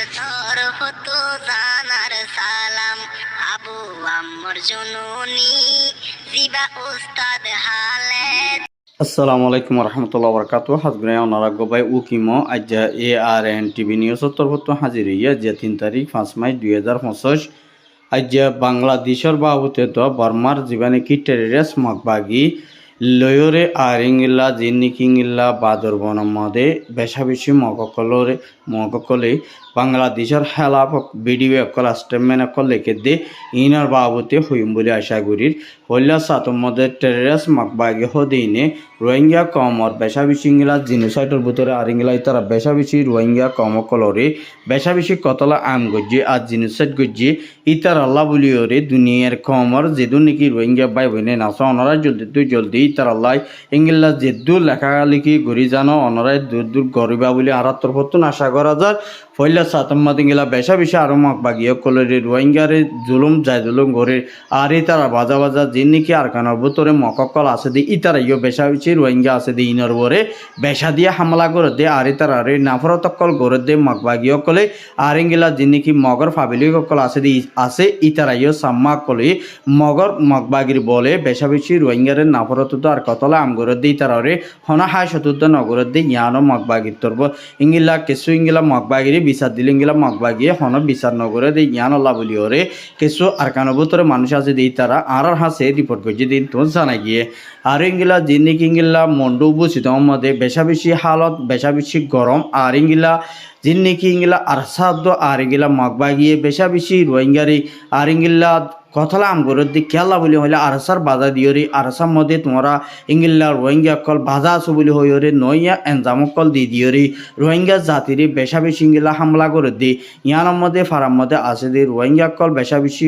তরফ তো জানার সালাম, আবু আম্মর জননী জিবা উস্তাদ হালে। আসসালামু আলাইকুম রহমতুল্লাহ বরকাত হাজগ্রাই ওনারা গোবাই উকিমো আজ্জা ARN টিভি নিউজের তরফত হাজির হইয়া যে 3 তারিখ 5 মার্চ 2025 আজ্জা বাংলাদেশের বাবুতে তো বর্মার জীবনে কি টেরিরিস্ট মগবাগি লয়রে আরিংলা জিন্নিকিংলা বাদর বনমদে বেশা বেশি মগকলে বাংলাদেশের হেলা ভিডিও একল স্টেটমেন্ট একল লিখে দে ইনার বাবুতে হইম বলে আশা করির হল্লা সাতমদে টেরিরিস্ট মগবাগি হদিনে রোহিঙ্গা কমর বেশা বেশি ইংলা জিনোসাইডের ভিতরে আরিংলা তারা বেশা বেশি রোহিঙ্গা কম কলরে বেশা বেশি কতলা আম গজ্জি আর জিনোসাইড গজ্জি ইতার আল্লাহ বলিওরে দুনিয়ার কমর যেদু নাকি রোহিঙ্গা বাই বইনে নাচ অনরা জলদি ইতার আল্লাহ ইংলা যেদু লেখা লিখি ঘুরি জানো অনরাই দূর দূর গরিবা বলে আর তরফতুন আশা করা যায় ফইলা সাতম্মাদ ইংলা বেশা বেশি আরো মক বাগিয়ে কলরে রোহিঙ্গারে জুলুম জুলুম ঘরে আর ইতারা বাজা বাজা যে নাকি আর কানার ভিতরে মককল আছে দি ইতারা ইয়ে বেশা বেশি রোহিঙ্গা আছে দি ইনর বরে বেশা দিয়ে হামলা করে দে আর ইতারা রে নাফরতকল করে দে মক বাগিয়ে কলে আর ইংলা যে নাকি মগর ফাবিলি কল আছে দি আছে ইতারা ইয়ে সাম্মা কলে মগর মগবাগির বলে বেশা বেশি রোহিঙ্গারে নাফরত তো আর কতলা আম করে দে ইতারা রে হনা হাই শতুদ্দ নগরে দে ইয়ানো মগবাগির তরব ইংলা কিছু ইংলা মগবাগিরি বিচার দিলে ইংলা মগবাগিয়ে হন বিচার নগরে দে ইয়ান আল্লাহ বলি ওরে কিছু আর কানবতরে মানুষ আছে দি তারা আর হাসে রিপোর্ট করছে দিন তো জানা গিয়ে আর ইংলা জিনিক ইংলা মন্ডু বুঝিত মধ্যে বেশা বেশি হালত বেশা বেশি গরম আর ইংলা জিন্নিকি ইংলা আর সাধ্য আর ইংলা মগবাগিয়ে বেশা বেশি রোহিঙ্গারি আর ইংলা কথালা আম গরর দি খেলা বলি হইলে আরসার বাধা দিয়রি আরসার মধ্যে তোমরা ইংলা রোহিঙ্গা কল বাধা আছো বলি হইরে নইয়া এনজামক কল দি দিয়রি রোহিঙ্গা জাতির বেশা বেশি ইংলা হামলা করে দি ইয়ানোর মধ্যে ফারার মধ্যে আছে দি রোহিঙ্গা কল বেশা বেশি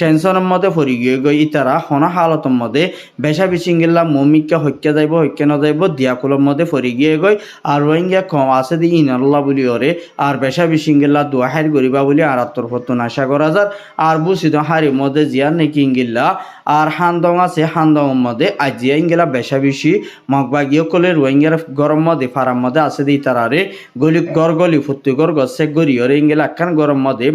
টেনশনের মধ্যে পড়ি গিয়ে গই ইতারা হনা হালতের মধ্যে বেশা বেশি গেলা মমিকা হত্যা যাইব হত্যা না যাইব দিয়াকুলের মধ্যে পড়ি গিয়ে গই আর রোহিঙ্গা কম আছে দি ইনাল্লাহ বলি ওরে আর বেশা বেশি গেলা দোয়াহার গরিবা বলি আর আত্মরফতন আশা করা যার আর বুঝিত হারির মধ্যে জিয়ার নাকি ইঙ্গিল্লা আর হান্দং আছে হান্দংয়ের মধ্যে আজিয়া ইঙ্গেলা বেশা বেশি মগবাগিয়ে কলে রোহিঙ্গার গরম মধ্যে ফারার মধ্যে আছে দি তারারে গলি গলি ফুত্তি গছে গরিয়রে ইঙ্গেলা একখান গরম মধ্যে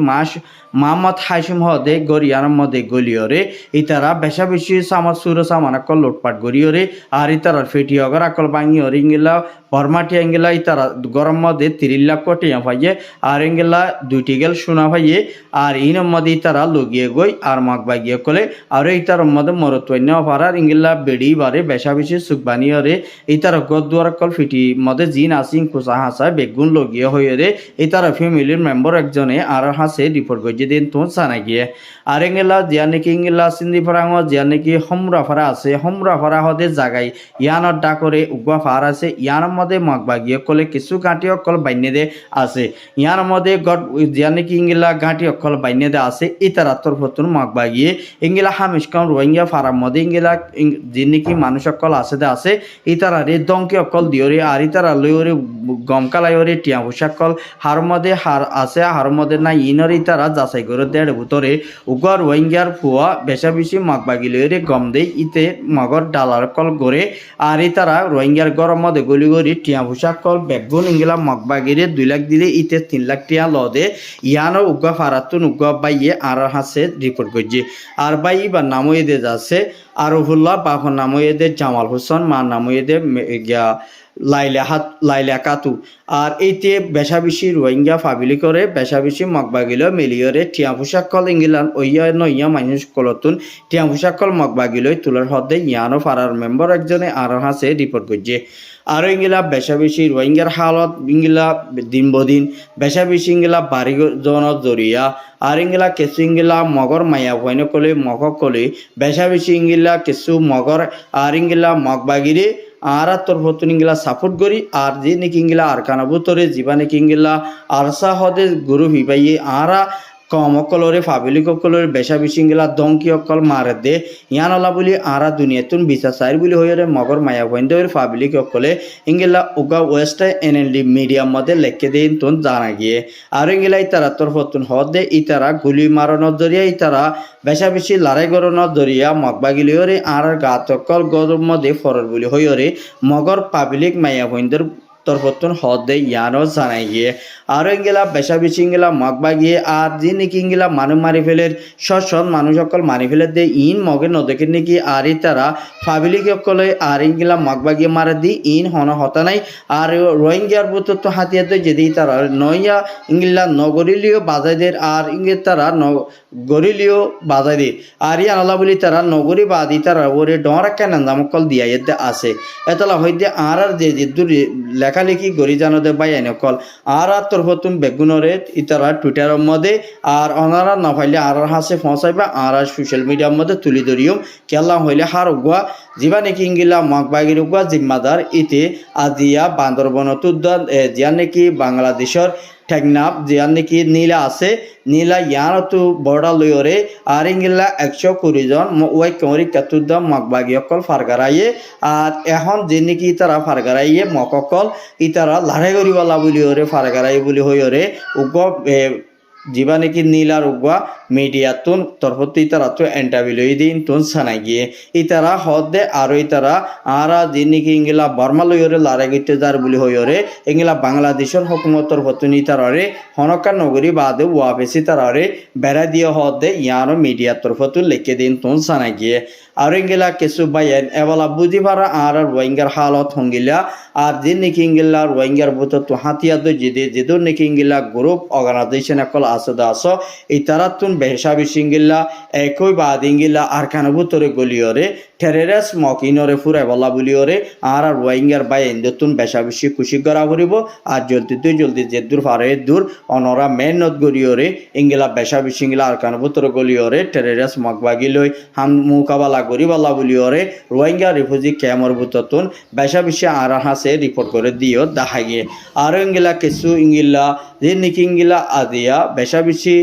মাহমদ হাইসিম হদে গরিয়ার মধ্যে গলিয়রে ইতারা বেশা বেশি সামার সুর সামান আকল লুটপাট গরিয়রে আর ইতারার ফেটি অগর আকল বাঙিয়রে ইঙ্গেলা বর্মাটি এঙ্গেলা ইতারা গরম মধ্যে 3 লাখ কোটি পাইয়ে আর এঙ্গেলা 2টি গেল সোনা পাইয়ে আর ইনের মধ্যে ইতারা লগিয়ে গই আর মগবাগিয়ে কলে আর ইতার মধ্যে মরতন্য পারার ইঙ্গেলা বেড়ি বারে বেশা বেশি সুখবানিয়রে ইতারা গদুয়ার কল ফিটি মধ্যে জিন আসিং কুসা হাসা বেগুন লগিয়ে হইরে ইতারা ফ্যামিলির মেম্বার একজনে আর হাসে রিপোর্ট করছে দিন তো জানা গিয়ে আর এঙ্গেলা জিয়া নাকি ইঙ্গেলা সিন্ধি ফারাঙ জিয়া নাকি হমরা ফারা আছে হমরা ফারা হদে জাগাই ইয়ানোর ডাকরে উগুয়া ফার আছে ইয়ানোর মধ্যে মগবাগিয়ে কলে কিছু গাঁটি অকল বাইনে দে আছে ইয়ার মধ্যে গড জিয়া নাকি ইঙ্গেলা গাঁটি অকল বাইনে দে আছে ইতারা তরফতুন মগবাগিয়ে ইঙ্গেলা হামিশকাম রোহিঙ্গা ফারার মধ্যে ইঙ্গেলা যে নাকি মানুষ অকল আছে দে আছে ইতারা রে দংকে অকল দিওরে আর ইতারা লইরে গমকালাইরে টিয়া পোশাক কল হার মধ্যে হার আছে হার মধ্যে না ইনর ইতারা যাচাই করে দেড় ভিতরে উগর রোহিঙ্গার ফুয়া বেশা বেশি মগবাগিলে গম দেই ইতে মগর ডালার কল গড়ে আর ইতারা রোহিঙ্গার গরম মধ্যে গলি গড়ি টিয়া পোশাক কল বেগুন ইংলা মগবাগিরে 2 লাখ দিলে ইতে 3 লাখ টিয়া লদে ইয়ানো উগা ফারাতুন উগা বাইয়ে আর হাসে রিপোর্ট করছে আর বাই বা নাময়ে দে যাচ্ছে আরফুল্লাহ বাপন নাময়ে দে জামাল হোসেন মা নাময়ে দে গিয়া লাইলা কাতু আর এইতে বেশা বেশি রোহিঙ্গা ফাবিলি করে বেশা বেশি মগবাগিল মিলিয়রে টিয়া পোশাক কল ইংলান ওইয়া নইয়া মানুষ কলতুন টিয়া পোশাক কল মগবাগিলই তুলার হদে ইয়ানো ফারার মেম্বার একজনে আর হাসে রিপোর্ট করছে আর ইংলা বেশা বেশি রোহিঙ্গার হালত ইংলা দিন বদিন বেশা বেশি ইংলা বাড়ি জনত জড়িয়া আর ইংলা কিছু ইংলা মগর মায়া ভয়ন কলে মগ কলে বেশা বেশি ইংলা কিছু মগর আর ইংলা মগবাগিরে আর তরফতুন ইংলা সাপোর্ট করি আর যে নাকি ইংলা আর কানাবুতরে জীবা নাকি ইংলা আরসা হদে গুরু হিবাইয়ে আরা কম অকলরে ফাবিলিক অকলরে বেশা বেশি ইংলা দংকি অকল মারে দে ইয়ানলা বলি আরা দুনিয়াতুন বিচার চাই বলি হইরে মগর মায়া বন্ধের ফাবিলিক অকলে ইংলা উগা ওয়েস্ট এনএলডি মিডিয়ার মধ্যে লেখে দেন তুন জানা গিয়ে আর ইংলা ইতারা তরফতুন হদে ইতারা গুলি মারানোর জরিয়া ইতারা বেশা বেশি লড়াই করানোর জরিয়া মগবাগিলিওরে আর গাতকল গরম মধ্যে ফরর বলি হইরে মগর পাবলিক মায়া বন্ধের তরফতুন হদে ইয়ানো জানাই গিয়ে আর ইঙ্গিলা বেশা বেশি ইঙ্গিলা মগবা গিয়ে আর যে নাকি ইঙ্গিলা মানুষ মারি ফেলের সৎ মানুষ সকল মারি ফেলে দে ইন মগে নদেকে নাকি আর তারা ফাবিলিক সকলে আর ইঙ্গিলা মগবা গিয়ে মারা দি ইন হন হতা নাই আর রোহিঙ্গার বুতো তো হাতিয়াতে যদি তারা নইয়া ইঙ্গিলা নগরিলিও বাজাইদের আর ইঙ্গে তারা গরিলিও বাজাইদে আর ই আনালা বলি তারা নগরী বাদি তারা ওরে ডরা কেন নামকল দিয়া এতে আছে এতলা হইতে আর যে দূর লেখালেখি গড়ি জানো দে বাই এনেকল আর তরফতুন বেগুনরে ইতারা টুইটারের মধ্যে আর অনারা না পাইলে আর হাসে ফসাইবা আর সোশ্যাল মিডিয়ার মধ্যে তুলি ধরিও কেলা হইলে হার উগুয়া যিবা নাকি ইঙ্গিলা মগবাগির উগুয়া জিম্মাদার ইতে আজিয়া বান্দরবনত জিয়া নাকি বাংলাদেশের ঠেকনাপ জিয়ার নাকি নীলা আছে নীলা ইয়ার তো বড়া লইরে আর ইঙ্গিলা 120 জন ওই কমরি কাতুদ্দা মগবাগি অকল ফারগারাইয়ে আর এখন যে নাকি তারা ফারগারাইয়ে মককল ইতারা লড়াই করিবালা বলি ওরে ফারগারাই বলি হইরে উগ যিবা নাকি নীলার উগুয়া মিডিয়া তুন তরফতি তারা তো এন্টারভিউ দিন তুন সানাই গিয়ে ইতারা হদে আর ইতারা আর যে নাকি ইঙ্গিলা বর্মা লইরে লড়াই করতে যার বলি হইরে ইঙ্গিলা বাংলাদেশের হুকুমতর হতুন ইতারে হনকা নগরী বাদে ওয়াফেসি তারে বেড়া দিয়ে হদে ইয়ানো মিডিয়া তরফতুন লিখে দিন তুন সানাই গিয়ে আর ইঙ্গিলা কিছু বাইন এবেলা বুঝি পারা আর রোহিঙ্গার হালত হঙ্গিলা আর যে নাকি ইঙ্গিলা রোহিঙ্গার বুত তো হাতিয়া দো যেদো নাকি ইঙ্গিলা গ্রুপ অর্গানাইজেশন একল আছে দাস এই তারা তুন বেহসা বিশিঙ্গিলা একই বাদ ইঙ্গিলা আর কানবুতরে গলিয়রে টেরেরাস মকিনরে ফুরে বলা বলিওরে আর রোহিঙ্গার বাইন দতুন বেশা বেশি খুশি করা করিব আর জলদি যে দূর পারে দূর অনরা মেহনত গড়িয়রে ইঙ্গিলা বেশা বিশিঙ্গিলা আর কানবুতরে গলিয়রে টেরেরাস মগবাগি লই হাম মোকাবেলা করিবালা বলিওরে রোহিঙ্গা রিফিউজি ক্যাম্পর বুততুন বেশা বেশি আর হাসে রিপোর্ট করে দিও দেখা গিয়ে আর ইঙ্গিলা কিছু ইঙ্গিলা যে নাকি ইঙ্গিলা আদিয়া বেশা বেশি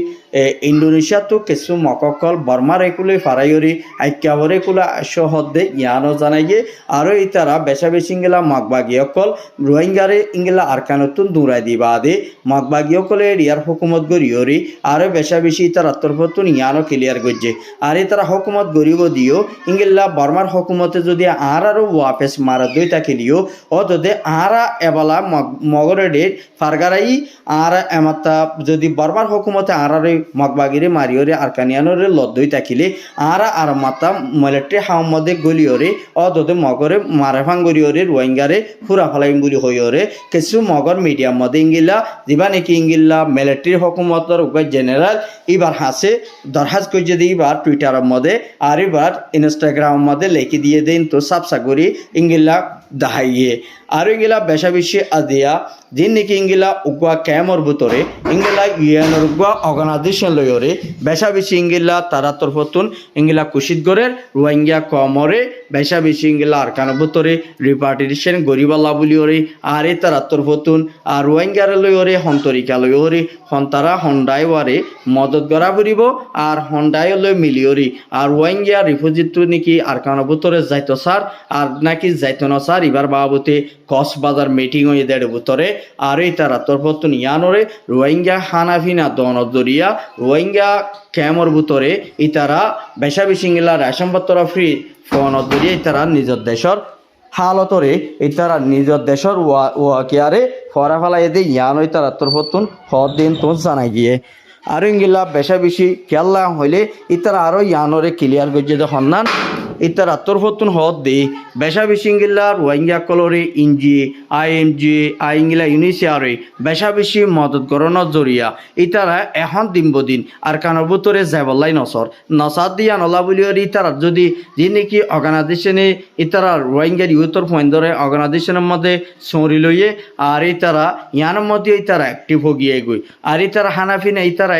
ইন্দোনেশিয়া তো কিছু মককল বর্মার একুলে ফারাইরি আইক্যাবর একুলা সহদে ইয়ানো জানাই গিয়ে আরও ইতারা বেশা বেশি ইঙ্গিলা মগবাগি অকল রোহিঙ্গারে ইঙ্গিলা আরকানতুন দূরাই দিবা আদে মগবাগি অকলে ইয়ার হুকুমত গড়িয়রি আরও বেশা বেশি ইতার তরফতুন ইয়ানো ক্লিয়ার করছে আর ইতারা হুকুমত গড়িব দিও ইঙ্গিলা বর্মার হুকুমতে যদি আরও ওয়াপেস মারা দই তাকিলিও অতদে আরা এবালা মগরে ফারগারাই আর এমাতা যদি বর্মার হুকুমতে আরারে মগবাগিরে মারিওরে আরকানিয়ানোরে লদ্দই তাকিলে আর মাতা মিলিটারি হামদে গলিওরে অদদে মগরে মারাফাং গলিওরে রোহিঙ্গারে ফুরা ফালাইম বলি হইওরে কিছু মগর মিডিয়াম মধ্যে ইঙ্গিলা দিবা নাকি ইঙ্গিলা মিলিটারি হুকুমতর জেনারেল এবার হাসে দরহাজ করে দিয়ে এবার টুইটারের মধ্যে আর এবার ইনস্টাগ্রামের মধ্যে লেখি দিয়ে দিন তো সাবসা করি ইঙ্গিলা দাহাইয়ে আর ইঙ্গিলা বেশা বেশি আদিয়া দিন নাকি ইঙ্গিলা উগুয়া ক্যামর ভিতরে ইঙ্গিলা ইউএনর উগুয়া অর্গানাইজেশন লইরে বেশা বেশি ইঙ্গিলা তারা তরফতুন ইঙ্গিলা কুশিত গরের রোহিঙ্গা কমরে বেশা বেশি ইঙ্গিলা আরকান ভিতরে রিপার্টিশন গরিবাল্লা বলিওরে আর এ তারা তরফতুন আর রোহিঙ্গার লইরে হন্তরিকা লইরে হন্তারা হন্ডাই ওয়ারে মদত গড়া ফুরিব আর হন্ডাই লই মিলিওরি আর রোহিঙ্গা রিফিউজিত নাকি আরকান ভিতরে যাইতো স্যার আর নাকি যাইতো না স্যার এবার বাবুতে কক্সবাজার মিটিং হয়ে দেড় ভিতরে আর এই তারা তরফতুন ইয়ানোরে রোহিঙ্গা হানাফিনা দনদরিয়া রোহিঙ্গা ক্যামর ভিতরে ইতারা বেশা বেশিঙ্গিলা রেশনপত্র ফ্রি ফোনদরিয়া ইতারা নিজের দেশের হালতরে ইতারা নিজের দেশের ওয়াকিয়ারে ফরা ফেলা এদে ইয়ানো ইতারা তরফতুন হদ দিন তো জানাই গিয়ে আর ইঙ্গিলা বেশা বেশি খেয়াল্লা হইলে ইতারা আরও ইয়ানোরে ক্লিয়ার গজ্জে হন্নান ইতারা তরফতুন হদ দে বেশা বেশি ইঙ্গিলা রোহিঙ্গা কলরে ইনজি আইএমজি আইঙ্গিলা ইউনিসিয়ারে বেশা বেশি মদত গরণর জরিয়া ইতারা এখন দিন আর কানোর ভিতরে যাবল্লাই নসাদ দিয়া নলা বলিওর ইতারা যদি যে নাকি অর্গানাইজেশনে ইতারা রোহিঙ্গার ইউথর ফয়েন্দরে অর্গানাইজেশনের মধ্যে সরি লইয়ে আর ইতারা ইয়ানোর মধ্যে ইতারা অ্যাক্টিভ হগিয়ে গই আর ইতারা হানাফিনা ইতারা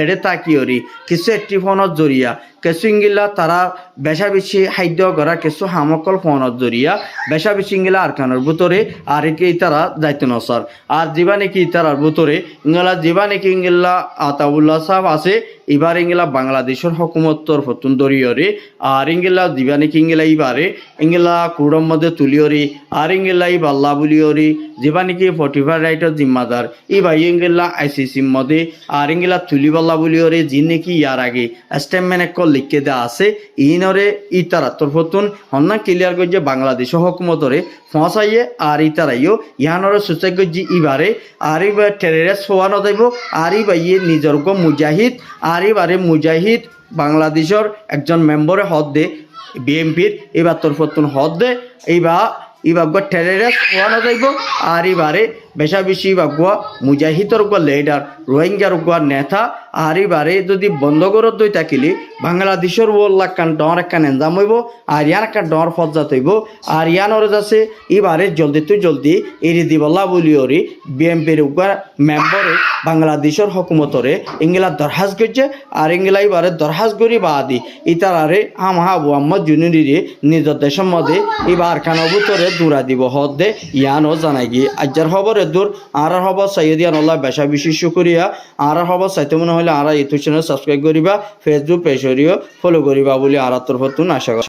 এড়ে তাকিয়রি কিছু অ্যাক্টিভ হওয়ার জরিয়া কিছু ইঙ্গিলা তারা বেশা বেশি খাদ্য করা কিছু হামকল ফোনের জরিয়া বেশা বেশি ইঙ্গিলা আরকানোর ভিতরে আর কি তারা যাইতে নসার আর জীবা নাকি তারার ভিতরে ইঙ্গলা জীবা নাকি ইঙ্গিল্লা আতাউল্লাহ সাহেব আছে এবার ইংলা বাংলাদেশের হুকুমতর ফতুন দরিয়রে আর ইংলা দিবানি কিংলা ইবারে ইংলা কুড়ম মধ্যে তুলিয়রি আর ইংলা ইবাল্লা বুলিয়রি যেবা নাকি 45 রাইটের জিম্মাদার ইবা ইংলা আইসিসি মধ্যে আর ইংলা তুলিবাল্লা বুলিয়রি যি নাকি ইয়ার আগে স্টেটমেন্ট এক লিখে দেওয়া আছে ইনরে ইতারাত্তর ফতুন হন্না ক্লিয়ার করছে বাংলাদেশ হুকুমতরে ফসাইয়ে আর ইতারাইও ইহানরে সুচাই করছে ইবারে আর ইবার টেররিস্ট হওয়া নদাইব আর ইবাইয়ে নিজর মুজাহিদ আর এবারে মুজাহিদ বাংলাদেশের একজন মেম্বরে হদ দে বিএমপির এবার তোর ফতুন হদ দে এবার টেররিস্ট হওয়া নদাইব আর এবারে বেশা বেশি বাগুয়া মুজাহিদর গুয়া লিডার রোহিঙ্গার গুয়া নেতা আর এবারে যদি বন্ধ করত দই থাকিলে বাংলাদেশের ওল্লাহ কান ডর একখান এনজাম হইব আর ইয়ান একটা ডর ফজাত হইব আর ইয়ানর আছে এবারে জলদি এরি দিবল্লা বলিওরি বিএমপির গুয়া মেম্বরে বাংলাদেশের হুকুমতরে ইংলা দরহাজ করছে আর ইংলা এবারে দরহাজ করি বাদি ইতারারে আমহা আবু আহমদ জুনুরিরে নিজ দেশের মধ্যে এবার খান অবুতরে দূরা দিব হদ দে ইয়ানও জানাই গিয়ে আজ্জার খবর দূর আর খবর সাইদিয়ান আল্লাহ বেশা বেশি শুকরিয়া আর খবর চাইতে মনে হলে আর ইউটিউব চ্যানেল সাবস্ক্রাইব করিবা ফেসবুক পেজরিও ফলো করিবা বলে আর তোর ফতুন আশা করি।